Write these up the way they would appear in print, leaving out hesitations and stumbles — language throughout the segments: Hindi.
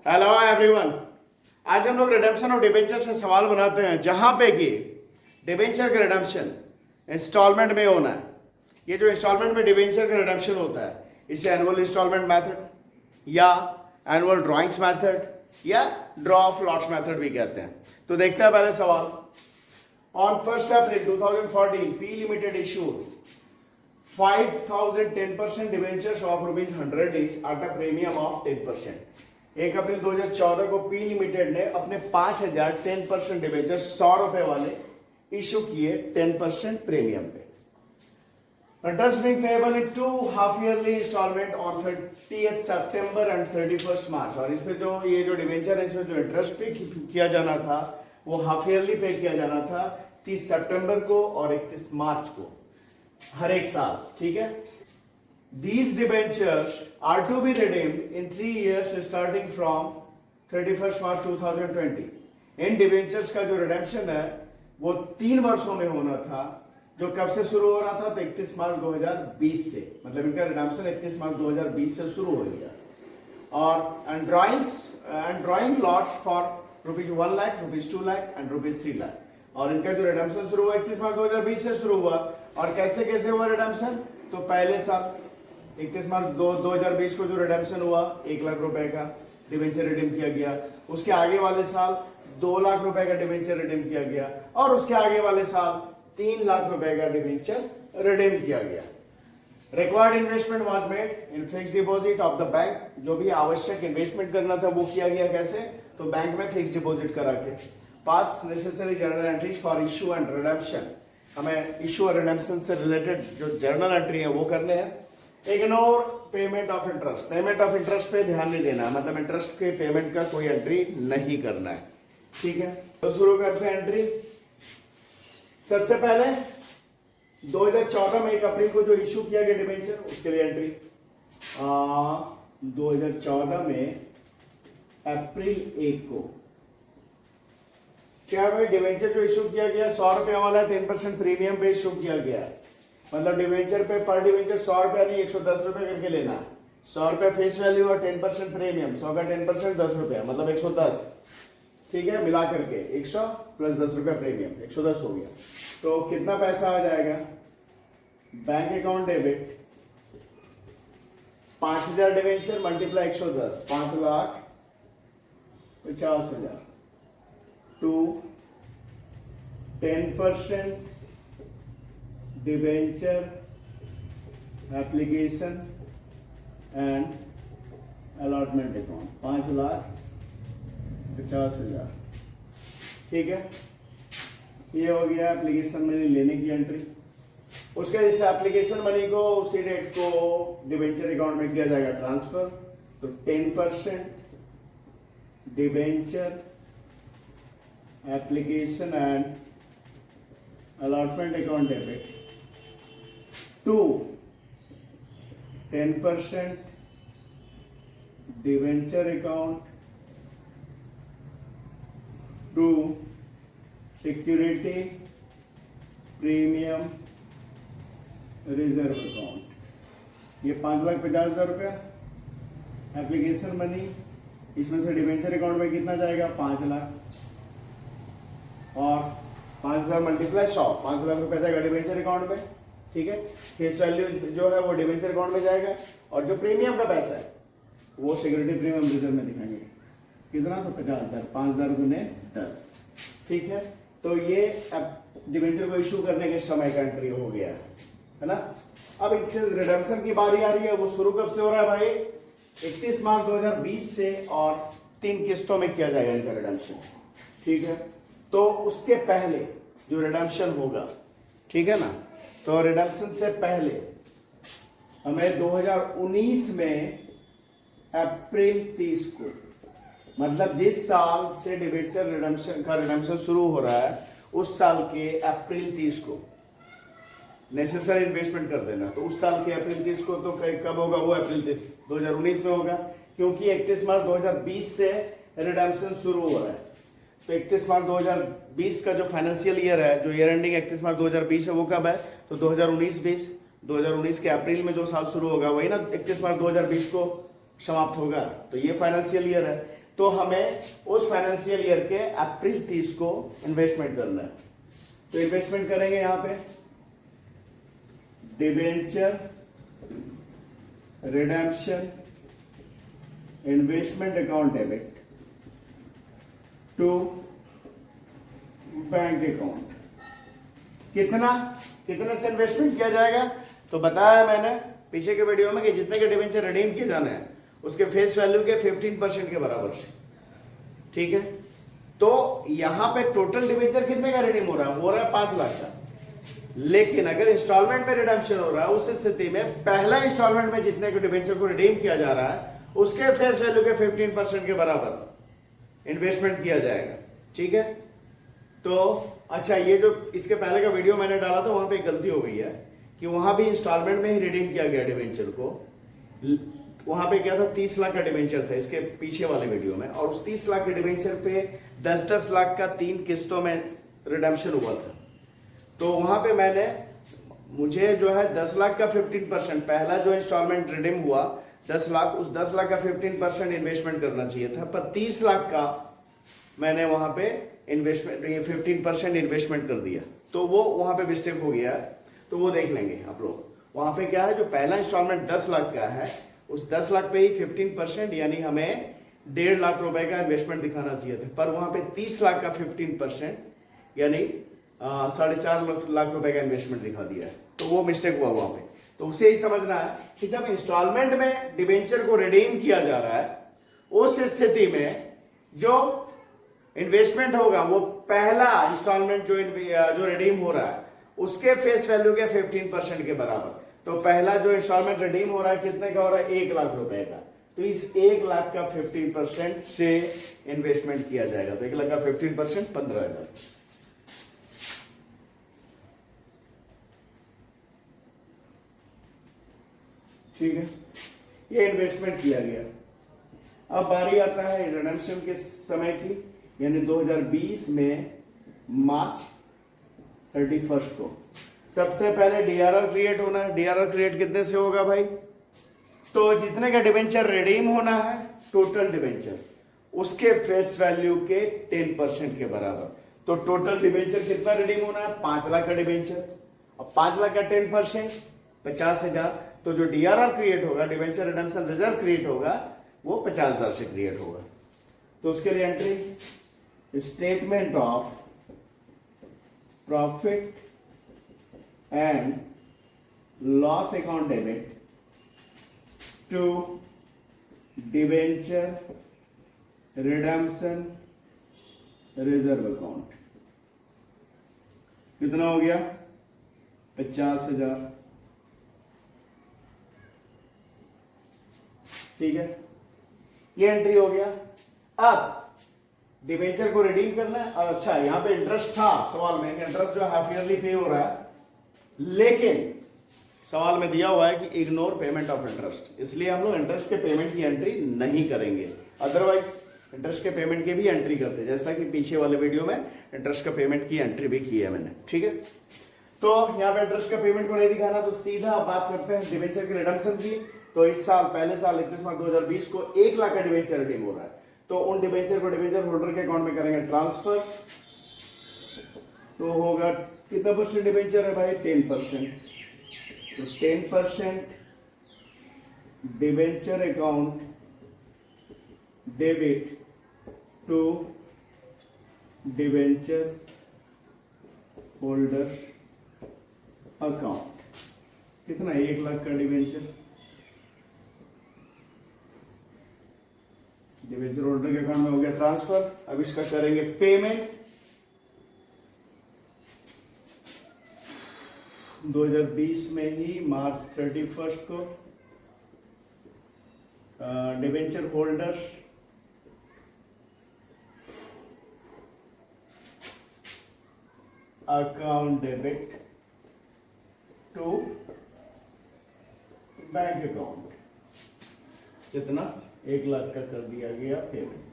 Hello everyone. आज हम लोग रिडेम्पशन ऑफ डिबेंचर से सवाल बनाते हैं जहां पे कि डिबेंचर का रिडेम्पशन इंस्टॉलमेंट में होना है। ये जो इंस्टॉलमेंट में डिबेंचर का रिडेम्पशन होता है इसे एनुअल इंस्टॉलमेंट मेथड या एनुअल ड्राइंग्स मेथड या ड्रॉ ऑफ लॉट्स मेथड भी कहते हैं। तो देखते हैं पहले सवाल। On 1 April 2014 P limited issued 5,000 10% debentures of ₹100 each at a premium of 10%। 1 अप्रैल 2014 को पी लिमिटेड ने अपने 5,000 10% डिबेंचर ₹100 वाले इशू किए 10% प्रीमियम पे। Interest being payable in 2 half yearly installment on 30th September and 31st March। और इसमें जो ये जो डिबेंचर है इसमें जो इंटरेस्ट पे किया जाना था वो हाफ ईयरली पे किया जाना था 30 सितंबर को और 31 मार्च को हर एक साल। ठीक है। These debentures are to be redeemed in 3 years starting from 31st March 2020। In debentures का जो रिडेम्पशन है वो 3 वर्षों में होना था, जो कब से शुरू हो रहा था तो 31 मार्च 2020 से, मतलब इनका रिडेम्पशन 31 मार्च 2020 से शुरू हो गया। और drawing lots for ₹1 lakh, ₹2 lakh and ₹3 lakh. और इनका जो रिडेम्पशन शुरू हुआ 31 मार्च 2020 से शुरू हुआ। और कैसे कैसे हुआ रिडेम्पशन? तो पहले साल 31 मार्च 2020 को जो रिडेम्पशन हुआ 1 लाख रुपए का डिबेंचर रिडीम किया गया। उसके आगे वाले साल 2 लाख रुपए का डिबेंचर रिडीम किया गया और उसके आगे वाले साल 3 लाख रुपए का डिबेंचर रिडीम किया गया। Required investment was made in fixed deposit of the bank. जो भी आवश्यक इन्वेस्टमेंट करना था वो किया गया। कैसे? तो बैंक में फिक्स्ड डिपॉजिट करा के। पास necessary journal entries for issue and redemption. हमें इशू और रिडेम्पशन से रिलेटेड जो जर्नल एंट्री है वो करने हैं। Ignore payment of interest. Payment of interest पे ध्यान नहीं देना, मतलब इंटरेस्ट के पेमेंट का कोई एंट्री नहीं करना है। ठीक है, तो शुरू करते हैं एंट्री। सबसे पहले 2014 में 1 अप्रैल को जो इशू किया गया डिबेंचर उसके लिए एंट्री। 2014 में अप्रैल 1 को क्या भाई डिबेंचर जो इशू किया गया ₹100 वाला 10% प्रीमियम पे इशू किया गया है। मतलब डिबेंचर पे पर डिबेंचर ₹100 नहीं 110 रुपए करके लेना है। ₹100 फेस वैल्यू और 10% प्रीमियम। 100 का 10% ₹10, मतलब 110। ठीक है, मिला करके 100 प्लस ₹10 प्रीमियम 110 हो गया। तो कितना पैसा आ जाएगा? Bank account debit 5,000 debenture multiply 110 5,50,000 to 10% debenture application and allotment account 5,50,000। ठीक है, ये हो गया एप्लीकेशन मनी लेने की एंट्री। उसके इस एप्लीकेशन मनी को उसी डेट को डिबेंचर अकाउंट में किया जाएगा ट्रांसफर। तो 10% debenture application and allotment account debit to 10% debenture account to security premium reserve account. ये 5,50,000 रुपया एप्लीकेशन मनी। इसमें से डिबेंचर अकाउंट में कितना जाएगा? 5 लाख। और 5,000 मल्टीप्लाई 100 5 लाख रुपया जाएगा डिबेंचर अकाउंट में। ठीक है, फेस वैल्यू जो है वो डिबेंचर अकाउंट में जाएगा और जो प्रीमियम का पैसा है वो सिक्योरिटी प्रीमियम रिजर्व में दिखाएंगे। कितना? तो 50,000 5,000 गुने 10। ठीक है, तो ये डिबेंचर को इशू करने के समय का एंट्री हो गया है ना। अब रिडेम्पशन की बारी आ रही है। वो शुरू कब से हो रहा है भाई? 31 मार्च 2020 से और 3 किस्तों में किया जाएगा इनका रिडेम्पशन। ठीक है, तो उसके पहले जो रिडेम्पशन होगा, ठीक है ना, तो रिडेम्पशन से पहले हमें 2019 में अप्रैल 30 को, मतलब जिस साल से डिबेंचर रिडेम्पशन शुरू हो रहा है उस साल के अप्रैल 30 को नेसेसरी इन्वेस्टमेंट कर देना। तो उस साल के अप्रैल 30 को तो कब होगा? वो अप्रैल 30 2019 में होगा, क्योंकि 31 मार्च 2020 से रिडेम्पशन शुरू हो रहा है। तो 31 मार्च 2020 का जो फाइनेंशियल ईयर है, जो ईयर एंडिंग 31 मार्च 2020 है, वो कब है? तो 2019-20 2019 के अप्रैल में जो साल शुरू होगा वही ना 31 मार्च 2020 को समाप्त होगा। तो ये फाइनेंशियल ईयर है। तो हमें उस फाइनेंशियल ईयर के अप्रैल 30 को इन्वेस्टमेंट करना है। तो इन्वेस्टमेंट करेंगे यहां पे debenture redemption investment account debit to bank account. कितना कितने से इन्वेस्टमेंट किया जाएगा? तो बताया मैंने पीछे के वीडियो में कि जितने के डिबेंचर रिडीम किए जाने हैं उसके फेस वैल्यू के 15% के बराबर से। ठीक है, तो यहां पे टोटल डिबेंचर कितने का रिडीम हो रहा है? हो रहा है 5 लाख का। लेकिन अगर इंस्टॉलमेंट में रिडेम्पशन हो रहा है उस स्थिति में पहला इंस्टॉलमेंट में जितने को डिबेंचर को रिडीम किया जा रहा है उसके फेस वैल्यू के 15% के बराबर इन्वेस्टमेंट किया जाएगा। ठीक है, तो अच्छा, ये जो इसके पहले का वीडियो मैंने डाला था वहां पे एक गलती हो गई है कि वहां भी इंस्टॉलमेंट में ही रिडीम किया गया डिबेंचर को। वहां पे क्या था, 30 लाख का डिबेंचर था इसके पीछे वाले वीडियो में, और उस 30 लाख के डिबेंचर पे 10-10 लाख का 3 किस्तों में रिडेम्पशन हुआ था। तो वहां पे मुझे जो है 10 लाख का 15%, पहला जो इंस्टॉलमेंट रिडीम हुआ 10 लाख, उस 10 लाख का 15% इन्वेस्टमेंट करना चाहिए था, पर 30 लाख का मैंने वहां पे इन्वेस्टमेंट, ये 15% इन्वेस्टमेंट कर दिया, तो वो वहां पे मिस्टेक हो गया। तो वो देख लेंगे आप लोग। वहां पे क्या है, जो पहला इंस्टॉलमेंट 10 लाख का है उस 10 लाख पे ही 15% यानी हमें 1.5 लाख रुपए का इन्वेस्टमेंट दिखाना चाहिए था, पर वहां पे 30 लाख का 15% यानी 4.5 लाख रुपए का इन्वेस्टमेंट दिखा दिया है। तो वो मिस्टेक हुआ वहां पे। तो उसे ही समझना है कि जब इंस्टॉलमेंट में डिबेंचर को रिडीम किया जा रहा है उस स्थिति में जो इन्वेस्टमेंट होगा वो पहला इंस्टॉलमेंट जो रिडीम हो रहा है उसके फेस वैल्यू के 15% के बराबर। तो पहला जो इंस्टॉलमेंट रिडीम हो रहा है कितने का हो रहा है? 1 लाख रुपए का। तो इस 1 लाख का 15% से इन्वेस्टमेंट किया जाएगा। तो 1 लाख का 15% 15,000। ठीक है, ये इन्वेस्टमेंट किया गया। अब बारी आता है रिडेम्पशन के समय की, यानी 2020 में मार्च 31 को। सबसे पहले डीआरआर क्रिएट होना है। डीआरआर क्रिएट कितने से होगा भाई? तो जितने का डिबेंचर रिडीम होना है टोटल डिबेंचर उसके फेस वैल्यू के 10% के बराबर। तो टोटल डिबेंचर कितना रिडीम होना है? 5 लाख का डिबेंचर, और 5 लाख का 10% 50,000। तो जो डीआरआर क्रिएट होगा, डिबेंचर रिडेम्पशन रिजर्व क्रिएट होगा, वो 50,000 से क्रिएट होगा। तो उसके लिए entry statement of profit and loss account debit to debenture redemption reserve account. कितना हो गया? 50,000। ठीक है, ये एंट्री हो गया। अब डिबेंचर को रिडीम करना है। और अच्छा, यहां पे इंटरेस्ट था सवाल में, इंटरेस्ट जो हाफ ईयरली पे हो रहा है, लेकिन सवाल में दिया हुआ है कि इग्नोर पेमेंट ऑफ इंटरेस्ट, इसलिए हम लोग इंटरेस्ट के पेमेंट की एंट्री नहीं करेंगे। अदरवाइज इंटरेस्ट के पेमेंट की भी एंट्री करते, जैसा कि पीछे वाले वीडियो में इंटरेस्ट का पेमेंट की एंट्री भी की है मैंने। ठीक है, तो यहाँ पे इंटरेस्ट का पेमेंट को नहीं दिखाना, तो सीधा बात करते हैं डिबेंचर के रिडम्पशन की। तो इस साल, पहले साल 31 मार्च 2020 को 1 लाख का डिबेंचर रिडीम हो रहा है, तो उन डिबेंचर को डिबेंचर होल्डर के अकाउंट में करेंगे ट्रांसफर। तो होगा कितना परसेंट डिबेंचर है भाई? 10%। तो 10% debenture account debit to debenture holder account. कितना? 1 लाख का डिबेंचर डिबेंचर होल्डर के अकाउंट में हो गया ट्रांसफर। अब इसका करेंगे पेमेंट। 2020 में ही मार्च 31 को debenture holder account debit to bank account. कितना? 1 लाख का कर दिया गया पेमेंट।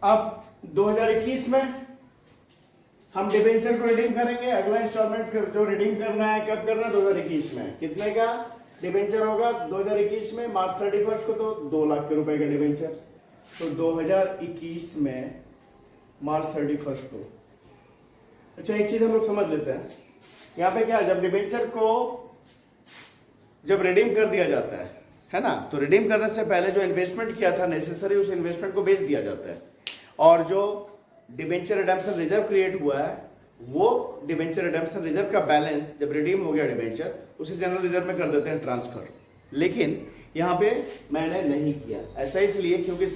अब 2021 में हम डिबेंचर को रिडीम करेंगे। अगला इंस्टॉलमेंट जो रिडीम करना है कब करना है? 2021 में। कितने का? डिबेंचर होगा 2021 में मार्च 31 को, तो 2 लाख के रुपए का डिबेंचर। तो 2021 में मार्च 31 को। अच्छा, एक चीज हम लोग समझ लेते हैं यहाँ पे क्या है, जब डिबेंचर को जब रिडीम कर दिया जाता है ना, तो रिडीम करने से पहले जो इन्वेस्टमेंट किया था नेसेसरी, उस इन्वेस्टमेंट को बेच दिया जाता है, और जो डिबेंचर रिडेम्पशन रिजर्व क्रिएट हुआ है, वो डिबेंचर रिडेम्पशन रिजर्व का बैलेंस जब रिडीम हो गया डिबेंचर, उसे जनरल रिजर्व में कर देते हैं ट्रांसफर। लेकिन यहाँ पे मैंने नहीं किया, ऐसा इसलिए क्योंकि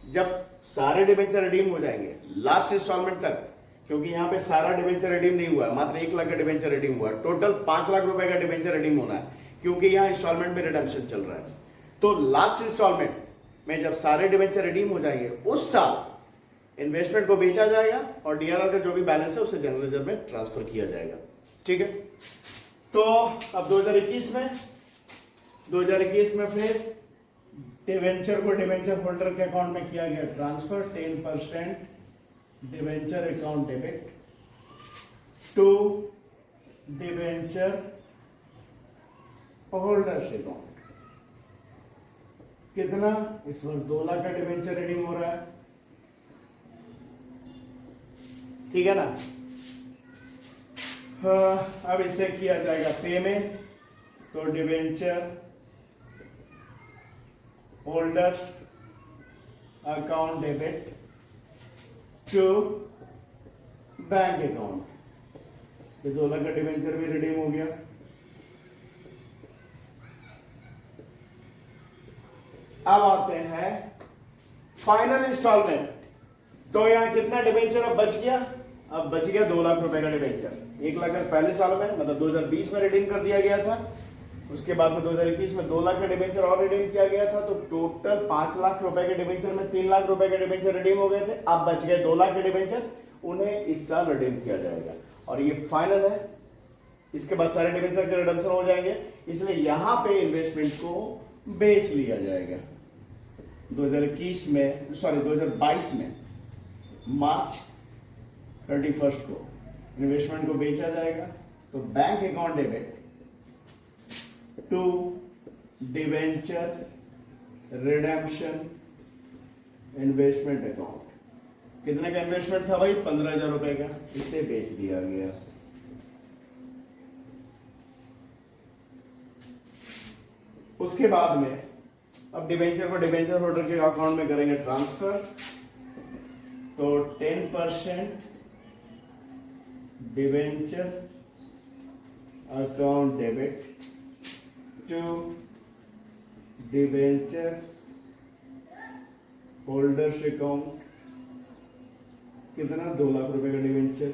जब सारे डिबेंचर रिडीम हो जाएंगे लास्ट इंस्टॉलमेंट तक, क्योंकि यहाँ पे सारा डिबेंचर रिडीम नहीं हुआ, मात्र 1 लाख का डिबेंचर रिडीम हुआ, टोटल 5 लाख रुपए का डिबेंचर रिडीम होना है, क्योंकि यहाँ इंस्टॉलमेंट में रिडेम्पशन चल रहा है। तो लास्ट इंस्टॉलमेंट में जब सारे डिबेंचर रिडीम हो जाएंगे, उस साल इन्वेस्टमेंट को बेचा जाएगा और डीआरआर का जो भी बैलेंस है उसे जनरल रिजर्व में ट्रांसफर किया जाएगा। ठीक है, तो अब 2021 में फिर डिबेंचर को डिबेंचर होल्डर के अकाउंट में किया गया transfer, 10% debenture account debit to debenture holders account. कितना, इस वक्त 2 लाख का डिबेंचर रिडीम हो रहा है, ठीक है ना। अब इसे किया जाएगा पेमेंट, तो debenture holders account debit to bank account. ये 2 लाख का डिबेंचर भी रिडीम हो गया। अब आते हैं फाइनल इंस्टॉलमेंट। तो यहां कितना डिबेंचर अब बच गया? अब बच गया 2 लाख रुपए का डिबेंचर। 1 लाख पहले साल में, मतलब 2020 में रिडीम कर दिया गया था, उसके बाद में 2021 में 2 लाख का डिबेंचर और रिडीम किया गया था, तो टोटल 5 लाख रुपए के डिबेंचर में 3 लाख रुपए के डिबेंचर रिडीम हो गए थे। अब बच गए 2 लाख के डिबेंचर, उन्हें इस साल रिडीम किया जाएगा और ये फाइनल है। इसके बाद सारे डिबेंचर के रिडम्पशन हो जाएंगे, इसलिए यहां पे इन्वेस्टमेंट को बेच लिया जाएगा। 2022 में मार्च 31 को इन्वेस्टमेंट को बेचा जाएगा। तो bank account debit to debenture redemption investment account. कितने का इन्वेस्टमेंट था भाई? 15,000 रुपए का, इसे बेच दिया गया। उसके बाद में अब डिवेंचर को डिवेंचर होल्डर के अकाउंट में करेंगे ट्रांसफर। तो 10% debenture account debit to debenture holders account. कितना? 2 लाख रुपए का डिवेंचर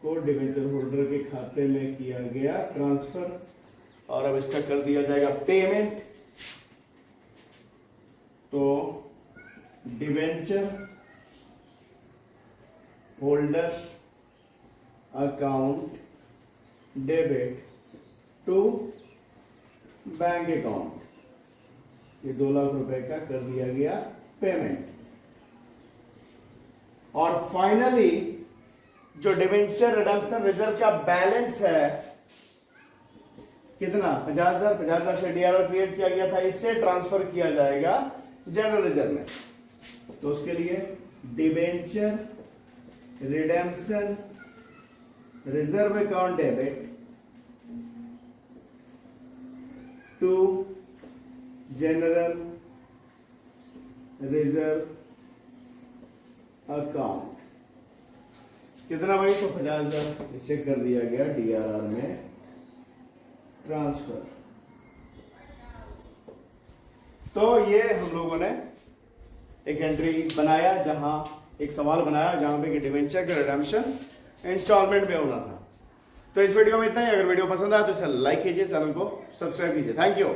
को डिवेंचर होल्डर के खाते में किया गया ट्रांसफर, और अब इसका कर दिया जाएगा पेमेंट। तो debenture holders account debit to bank account, ये 2 लाख रुपए का कर दिया गया पेमेंट। और फाइनली जो डिवेंचर रिडेम्पशन रिजर्व का बैलेंस है कितना? 50,000 से डीआरआर क्रिएट किया गया था, इससे ट्रांसफर किया जाएगा जनरल रिजर्व में। तो उसके लिए debenture redemption reserve account debit to general reserve account. कितना भाई? तो 50,000, इसे कर दिया गया डीआरआर में ट्रांसफर। तो ये हम लोगों ने एक एंट्री बनाया, जहां एक सवाल बनाया जहां पे कि डिवेंचर का रिडेम्पशन इंस्टॉलमेंट में होना था। तो इस वीडियो में इतना ही। अगर वीडियो पसंद आया तो इसे लाइक कीजिए, चैनल को सब्सक्राइब कीजिए। Thank you.